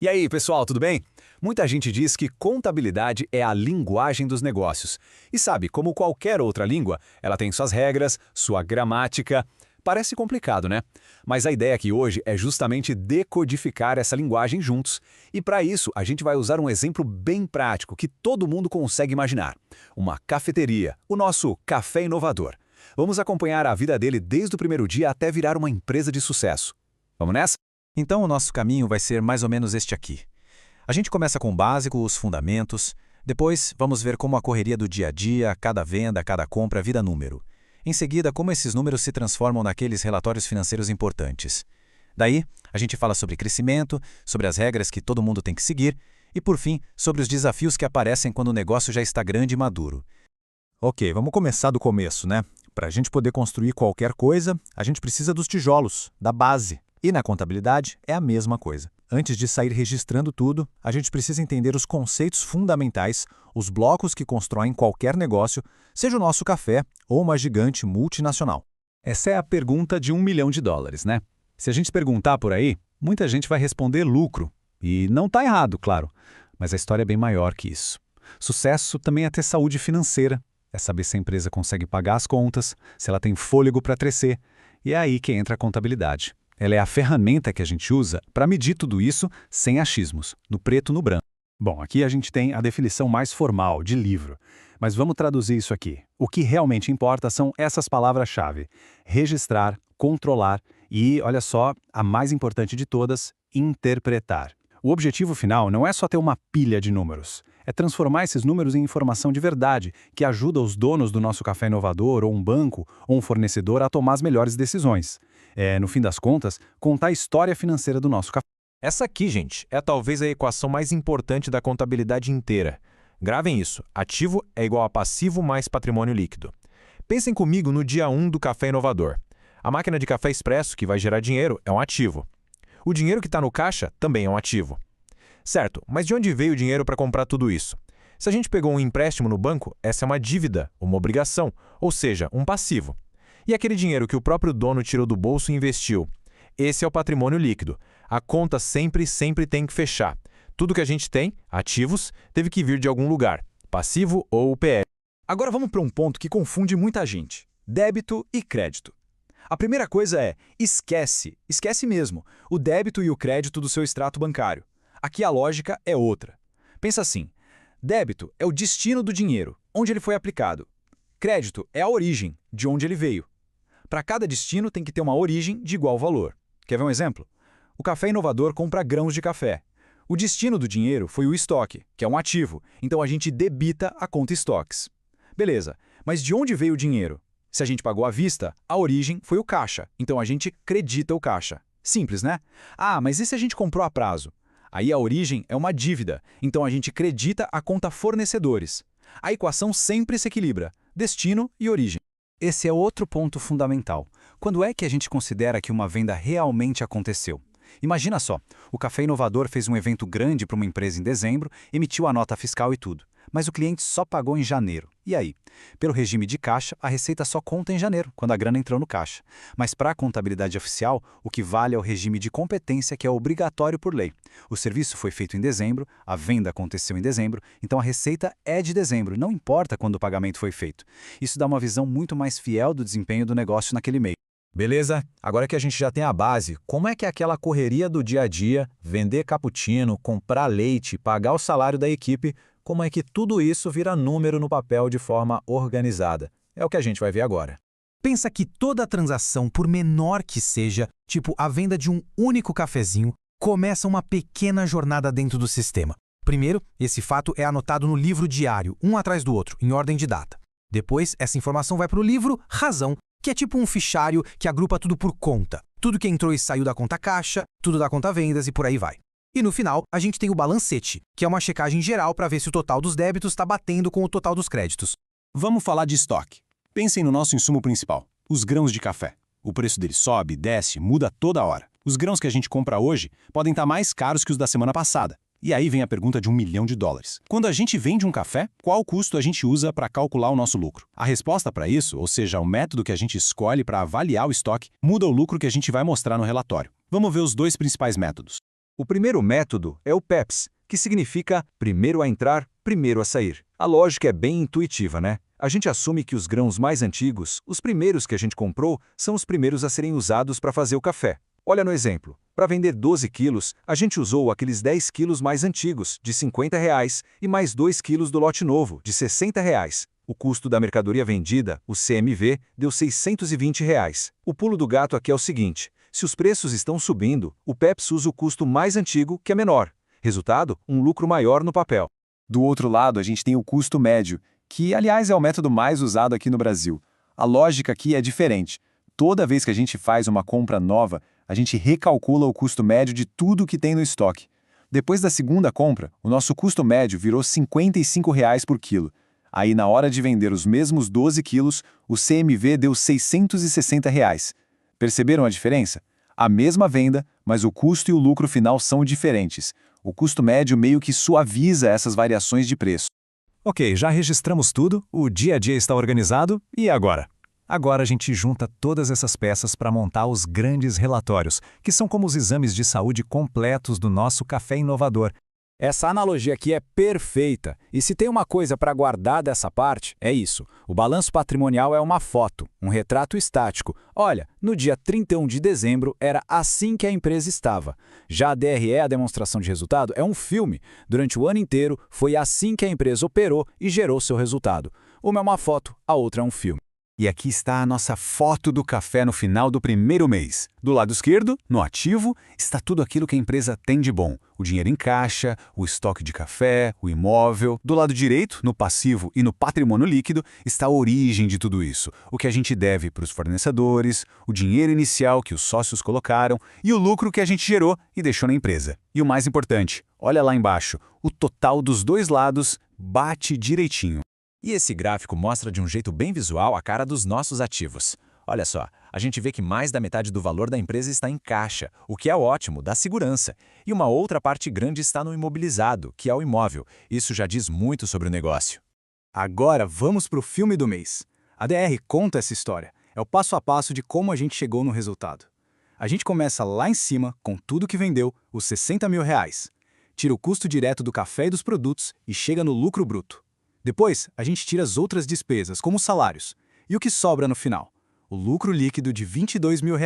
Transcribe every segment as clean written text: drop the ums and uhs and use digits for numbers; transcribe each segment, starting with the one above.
E aí, pessoal, tudo bem? Muita gente diz que contabilidade é a linguagem dos negócios. E sabe, como qualquer outra língua, ela tem suas regras, sua gramática. Parece complicado, né? Mas a ideia aqui hoje é justamente decodificar essa linguagem juntos. E para isso, a gente vai usar um exemplo bem prático que todo mundo consegue imaginar. Uma cafeteria, o nosso café inovador. Vamos acompanhar a vida dele desde o primeiro dia até virar uma empresa de sucesso. Vamos nessa? Então o nosso caminho vai ser mais ou menos este aqui. A gente começa com o básico, os fundamentos. Depois, vamos ver como a correria do dia a dia, cada venda, cada compra vira número. Em seguida, como esses números se transformam naqueles relatórios financeiros importantes. Daí, a gente fala sobre crescimento, sobre as regras que todo mundo tem que seguir e, por fim, sobre os desafios que aparecem quando o negócio já está grande e maduro. Ok, vamos começar do começo, né? Para a gente poder construir qualquer coisa, a gente precisa dos tijolos, da base. E na contabilidade é a mesma coisa. Antes de sair registrando tudo, a gente precisa entender os conceitos fundamentais, os blocos que constroem qualquer negócio, seja o nosso café ou uma gigante multinacional. Essa é a pergunta de $1 milhão, né? Se a gente perguntar por aí, muita gente vai responder lucro. E não está errado, claro. Mas a história é bem maior que isso. Sucesso também é ter saúde financeira. É saber se a empresa consegue pagar as contas, se ela tem fôlego para crescer. E é aí que entra a contabilidade. Ela é a ferramenta que a gente usa para medir tudo isso sem achismos, no preto no branco. Bom, aqui a gente tem a definição mais formal, de livro. Mas vamos traduzir isso aqui. O que realmente importa são essas palavras-chave: registrar, controlar e, olha só, a mais importante de todas, interpretar. O objetivo final não é só ter uma pilha de números. É transformar esses números em informação de verdade, que ajuda os donos do nosso café inovador, ou um banco, ou um fornecedor a tomar as melhores decisões. No fim das contas, contar a história financeira do nosso café. Essa aqui, gente, é talvez a equação mais importante da contabilidade inteira. Gravem isso. Ativo é igual a passivo mais patrimônio líquido. Pensem comigo no dia 1 do café inovador. A máquina de café expresso, que vai gerar dinheiro, é um ativo. O dinheiro que está no caixa também é um ativo. Certo, mas de onde veio o dinheiro para comprar tudo isso? Se a gente pegou um empréstimo no banco, essa é uma dívida, uma obrigação, ou seja, um passivo. E aquele dinheiro que o próprio dono tirou do bolso e investiu? Esse é o patrimônio líquido. A conta sempre tem que fechar. Tudo que a gente tem, ativos, teve que vir de algum lugar, passivo ou PL. Agora vamos para um ponto que confunde muita gente: débito e crédito. A primeira coisa é, esquece mesmo, o débito e o crédito do seu extrato bancário. Aqui a lógica é outra. Pensa assim: débito é o destino do dinheiro, onde ele foi aplicado. Crédito é a origem, de onde ele veio. Para cada destino tem que ter uma origem de igual valor. Quer ver um exemplo? O café inovador compra grãos de café. O destino do dinheiro foi o estoque, que é um ativo, então a gente debita a conta estoques. Beleza, mas de onde veio o dinheiro? Se a gente pagou à vista, a origem foi o caixa, então a gente credita o caixa. Simples, né? Ah, mas e se a gente comprou a prazo? Aí a origem é uma dívida, então a gente credita a conta fornecedores. A equação sempre se equilibra, destino e origem. Esse é outro ponto fundamental. Quando é que a gente considera que uma venda realmente aconteceu? Imagina só, o Café Inovador fez um evento grande para uma empresa em dezembro, emitiu a nota fiscal e tudo. Mas o cliente só pagou em janeiro. E aí? Pelo regime de caixa, a receita só conta em janeiro, quando a grana entrou no caixa. Mas para a contabilidade oficial, o que vale é o regime de competência, que é obrigatório por lei. O serviço foi feito em dezembro, a venda aconteceu em dezembro, então a receita é de dezembro, não importa quando o pagamento foi feito. Isso dá uma visão muito mais fiel do desempenho do negócio naquele mês. Beleza? Agora que a gente já tem a base, como é que é aquela correria do dia a dia, vender cappuccino, comprar leite, pagar o salário da equipe, como é que tudo isso vira número no papel de forma organizada? É o que a gente vai ver agora. Pensa que toda transação, por menor que seja, tipo a venda de um único cafezinho, começa uma pequena jornada dentro do sistema. Primeiro, esse fato é anotado no livro diário, um atrás do outro, em ordem de data. Depois, essa informação vai para o livro Razão, que é tipo um fichário que agrupa tudo por conta. Tudo que entrou e saiu da conta caixa, tudo da conta vendas e por aí vai. E no final, a gente tem o balancete, que é uma checagem geral para ver se o total dos débitos está batendo com o total dos créditos. Vamos falar de estoque. Pensem no nosso insumo principal, os grãos de café. O preço dele sobe, desce, muda toda hora. Os grãos que a gente compra hoje podem estar mais caros que os da semana passada. E aí vem a pergunta de $1 milhão. Quando a gente vende um café, qual custo a gente usa para calcular o nosso lucro? A resposta para isso, ou seja, o método que a gente escolhe para avaliar o estoque, muda o lucro que a gente vai mostrar no relatório. Vamos ver os dois principais métodos. O primeiro método é o PEPS, que significa primeiro a entrar, primeiro a sair. A lógica é bem intuitiva, né? A gente assume que os grãos mais antigos, os primeiros que a gente comprou, são os primeiros a serem usados para fazer o café. Olha no exemplo. Para vender 12 quilos, a gente usou aqueles 10 quilos mais antigos, de R$ 50, e mais 2 quilos do lote novo, de R$ 60. O custo da mercadoria vendida, o CMV, deu R$ 620. O pulo do gato aqui é o seguinte: se os preços estão subindo, o PEPS usa o custo mais antigo, que é menor. Resultado, um lucro maior no papel. Do outro lado, a gente tem o custo médio, que, aliás, é o método mais usado aqui no Brasil. A lógica aqui é diferente. Toda vez que a gente faz uma compra nova, a gente recalcula o custo médio de tudo que tem no estoque. Depois da segunda compra, o nosso custo médio virou R$ 55 por quilo. Aí, na hora de vender os mesmos 12 quilos, o CMV deu R$ 660. Perceberam a diferença? A mesma venda, mas o custo e o lucro final são diferentes. O custo médio meio que suaviza essas variações de preço. Ok, já registramos tudo, o dia a dia está organizado, e agora? Agora a gente junta todas essas peças para montar os grandes relatórios, que são como os exames de saúde completos do nosso café inovador. Essa analogia aqui é perfeita. E se tem uma coisa para guardar dessa parte, é isso. O balanço patrimonial é uma foto, um retrato estático. Olha, no dia 31 de dezembro era assim que a empresa estava. Já a DRE, a demonstração de resultado, é um filme. Durante o ano inteiro, foi assim que a empresa operou e gerou seu resultado. Uma é uma foto, a outra é um filme. E aqui está a nossa foto do café no final do primeiro mês. Do lado esquerdo, no ativo, está tudo aquilo que a empresa tem de bom. O dinheiro em caixa, o estoque de café, o imóvel. Do lado direito, no passivo e no patrimônio líquido, está a origem de tudo isso. O que a gente deve para os fornecedores, o dinheiro inicial que os sócios colocaram e o lucro que a gente gerou e deixou na empresa. E o mais importante, olha lá embaixo, o total dos dois lados bate direitinho. E esse gráfico mostra de um jeito bem visual a cara dos nossos ativos. Olha só, a gente vê que mais da metade do valor da empresa está em caixa, o que é ótimo, dá segurança. E uma outra parte grande está no imobilizado, que é o imóvel. Isso já diz muito sobre o negócio. Agora vamos para o filme do mês. A DR conta essa história. É o passo a passo de como a gente chegou no resultado. A gente começa lá em cima, com tudo que vendeu, os R$ 60 mil. Tira o custo direto do café e dos produtos e chega no lucro bruto. Depois, a gente tira as outras despesas, como os salários. E o que sobra no final? O lucro líquido de R$ 22 mil.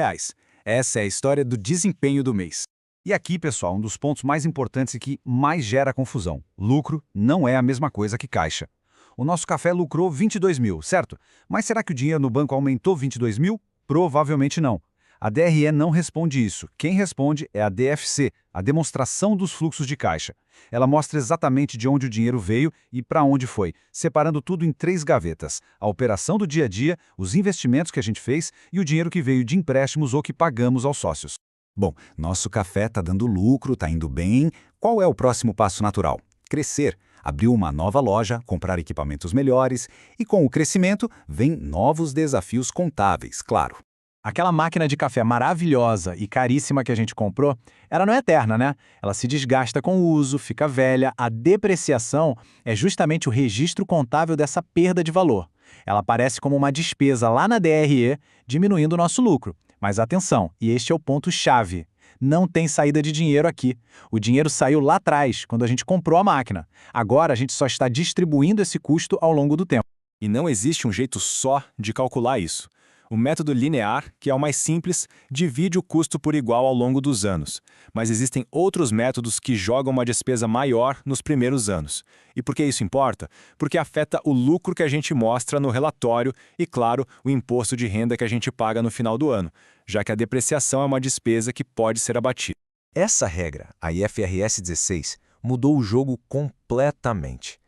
Essa é a história do desempenho do mês. E aqui, pessoal, um dos pontos mais importantes e que mais gera confusão. Lucro não é a mesma coisa que caixa. O nosso café lucrou 22 mil, certo? Mas será que o dinheiro no banco aumentou 22 mil? Provavelmente não. A DRE não responde isso. Quem responde é a DFC, a demonstração dos fluxos de caixa. Ela mostra exatamente de onde o dinheiro veio e para onde foi, separando tudo em 3 gavetas: a operação do dia a dia, os investimentos que a gente fez e o dinheiro que veio de empréstimos ou que pagamos aos sócios. Bom, nosso café está dando lucro, está indo bem. Qual é o próximo passo natural? Crescer. Abrir uma nova loja, comprar equipamentos melhores e, com o crescimento, vem novos desafios contábeis, claro. Aquela máquina de café maravilhosa e caríssima que a gente comprou, ela não é eterna, né? Ela se desgasta com o uso, fica velha. A depreciação é justamente o registro contábil dessa perda de valor. Ela aparece como uma despesa lá na DRE, diminuindo o nosso lucro. Mas atenção, e este é o ponto-chave. Não tem saída de dinheiro aqui. O dinheiro saiu lá atrás, quando a gente comprou a máquina. Agora a gente só está distribuindo esse custo ao longo do tempo. E não existe um jeito só de calcular isso. O método linear, que é o mais simples, divide o custo por igual ao longo dos anos. Mas existem outros métodos que jogam uma despesa maior nos primeiros anos. E por que isso importa? Porque afeta o lucro que a gente mostra no relatório e, claro, o imposto de renda que a gente paga no final do ano, já que a depreciação é uma despesa que pode ser abatida. Essa regra, a IFRS 16, mudou o jogo completamente.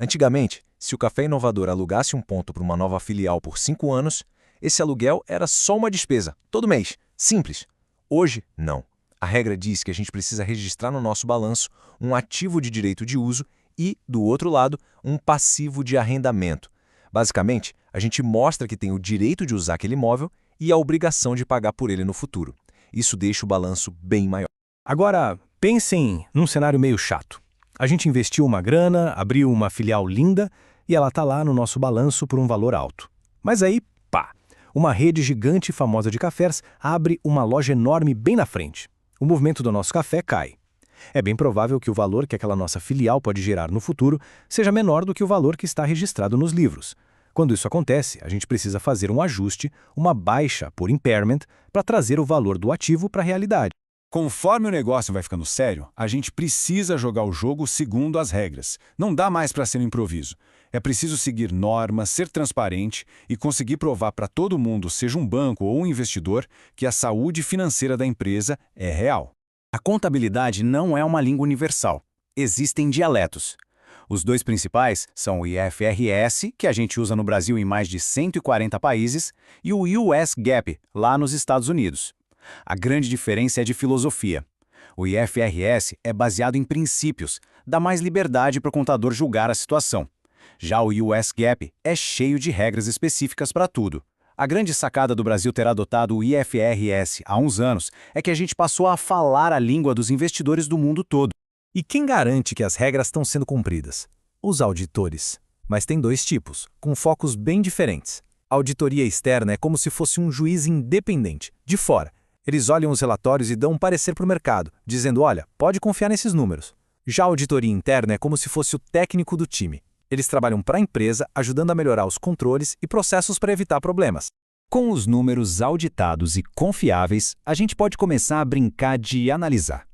Antigamente, se o Café Inovador alugasse um ponto para uma nova filial por 5 anos, esse aluguel era só uma despesa, todo mês, simples. Hoje, não. A regra diz que a gente precisa registrar no nosso balanço um ativo de direito de uso e, do outro lado, um passivo de arrendamento. Basicamente, a gente mostra que tem o direito de usar aquele imóvel e a obrigação de pagar por ele no futuro. Isso deixa o balanço bem maior. Agora, pensem num cenário meio chato. A gente investiu uma grana, abriu uma filial linda e ela está lá no nosso balanço por um valor alto. Mas aí, pá! Uma rede gigante e famosa de cafés abre uma loja enorme bem na frente. O movimento do nosso café cai. É bem provável que o valor que aquela nossa filial pode gerar no futuro seja menor do que o valor que está registrado nos livros. Quando isso acontece, a gente precisa fazer um ajuste, uma baixa por impairment, para trazer o valor do ativo para a realidade. Conforme o negócio vai ficando sério, a gente precisa jogar o jogo segundo as regras. Não dá mais para ser um improviso. É preciso seguir normas, ser transparente e conseguir provar para todo mundo, seja um banco ou um investidor, que a saúde financeira da empresa é real. A contabilidade não é uma língua universal. Existem dialetos. Os dois principais são o IFRS, que a gente usa no Brasil em mais de 140 países, e o US GAAP, lá nos Estados Unidos. A grande diferença é de filosofia. O IFRS é baseado em princípios, dá mais liberdade para o contador julgar a situação. Já o US GAAP é cheio de regras específicas para tudo. A grande sacada do Brasil ter adotado o IFRS há uns anos é que a gente passou a falar a língua dos investidores do mundo todo. E quem garante que as regras estão sendo cumpridas? Os auditores. Mas tem dois tipos, com focos bem diferentes. A auditoria externa é como se fosse um juiz independente, de fora. Eles olham os relatórios e dão um parecer para o mercado, dizendo, olha, pode confiar nesses números. Já a auditoria interna é como se fosse o técnico do time. Eles trabalham para a empresa, ajudando a melhorar os controles e processos para evitar problemas. Com os números auditados e confiáveis, a gente pode começar a brincar de analisar.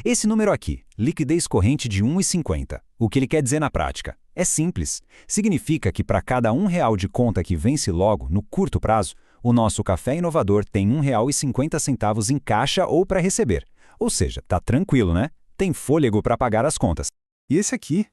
Esse número aqui, liquidez corrente de 1,50. O que ele quer dizer na prática? É simples. Significa que para cada R$1 de conta que vence logo, no curto prazo, o nosso café inovador tem R$1,50 em caixa ou para receber. Ou seja, tá tranquilo, né? Tem fôlego para pagar as contas. E esse aqui?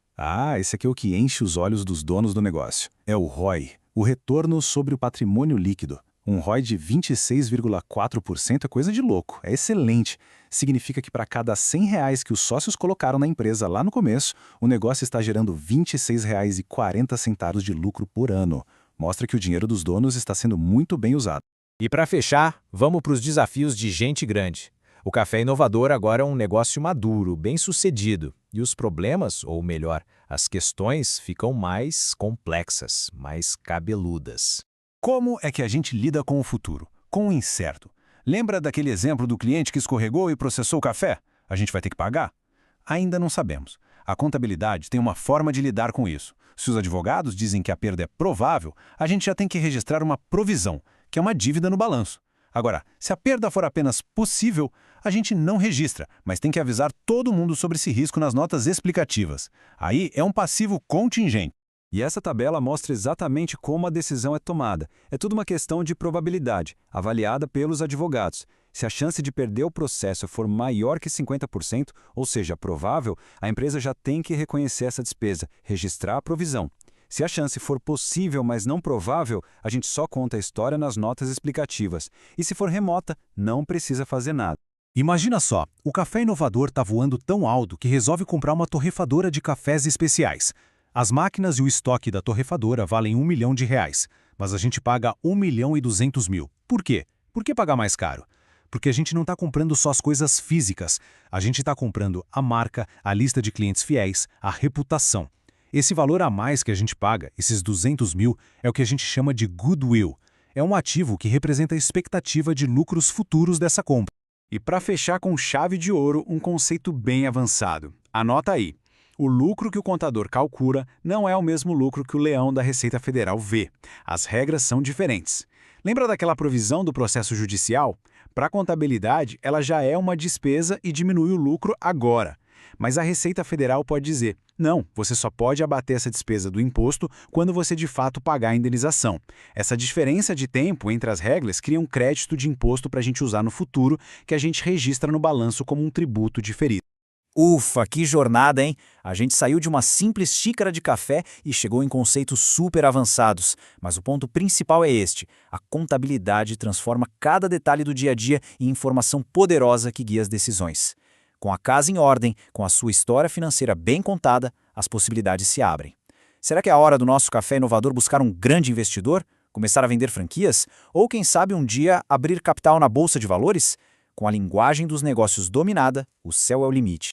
Esse aqui é o que enche os olhos dos donos do negócio. É o ROI, o retorno sobre o patrimônio líquido. Um ROI de 26,4% é coisa de louco, é excelente. Significa que para cada R$100 que os sócios colocaram na empresa lá no começo, o negócio está gerando R$26,40 de lucro por ano. Mostra que o dinheiro dos donos está sendo muito bem usado. E para fechar, vamos para os desafios de gente grande. O café inovador agora é um negócio maduro, bem-sucedido. E os problemas, ou melhor, as questões ficam mais complexas, mais cabeludas. Como é que a gente lida com o futuro, com o incerto? Lembra daquele exemplo do cliente que escorregou e processou o café? A gente vai ter que pagar? Ainda não sabemos. A contabilidade tem uma forma de lidar com isso. Se os advogados dizem que a perda é provável, a gente já tem que registrar uma provisão, que é uma dívida no balanço. Agora, se a perda for apenas possível, a gente não registra, mas tem que avisar todo mundo sobre esse risco nas notas explicativas. Aí é um passivo contingente. E essa tabela mostra exatamente como a decisão é tomada. É tudo uma questão de probabilidade, avaliada pelos advogados. Se a chance de perder o processo for maior que 50%, ou seja, provável, a empresa já tem que reconhecer essa despesa, registrar a provisão. Se a chance for possível, mas não provável, a gente só conta a história nas notas explicativas. E se for remota, não precisa fazer nada. Imagina só, o café inovador está voando tão alto que resolve comprar uma torrefadora de cafés especiais. As máquinas e o estoque da torrefadora valem R$1 milhão, mas a gente paga R$1.200.000. Por quê? Por que pagar mais caro? Porque a gente não está comprando só as coisas físicas, a gente está comprando a marca, a lista de clientes fiéis, a reputação. Esse valor a mais que a gente paga, esses R$200.000, é o que a gente chama de goodwill. É um ativo que representa a expectativa de lucros futuros dessa compra. E para fechar com chave de ouro, um conceito bem avançado. Anota aí. O lucro que o contador calcula não é o mesmo lucro que o leão da Receita Federal vê. As regras são diferentes. Lembra daquela provisão do processo judicial? Para a contabilidade, ela já é uma despesa e diminui o lucro agora. Mas a Receita Federal pode dizer, não, você só pode abater essa despesa do imposto quando você de fato pagar a indenização. Essa diferença de tempo entre as regras cria um crédito de imposto para a gente usar no futuro, que a gente registra no balanço como um tributo diferido. Ufa, que jornada, hein? A gente saiu de uma simples xícara de café e chegou em conceitos super avançados. Mas o ponto principal é este: a contabilidade transforma cada detalhe do dia a dia em informação poderosa que guia as decisões. Com a casa em ordem, com a sua história financeira bem contada, as possibilidades se abrem. Será que é a hora do nosso café inovador buscar um grande investidor? Começar a vender franquias? Ou, quem sabe, um dia abrir capital na Bolsa de Valores? Com a linguagem dos negócios dominada, o céu é o limite.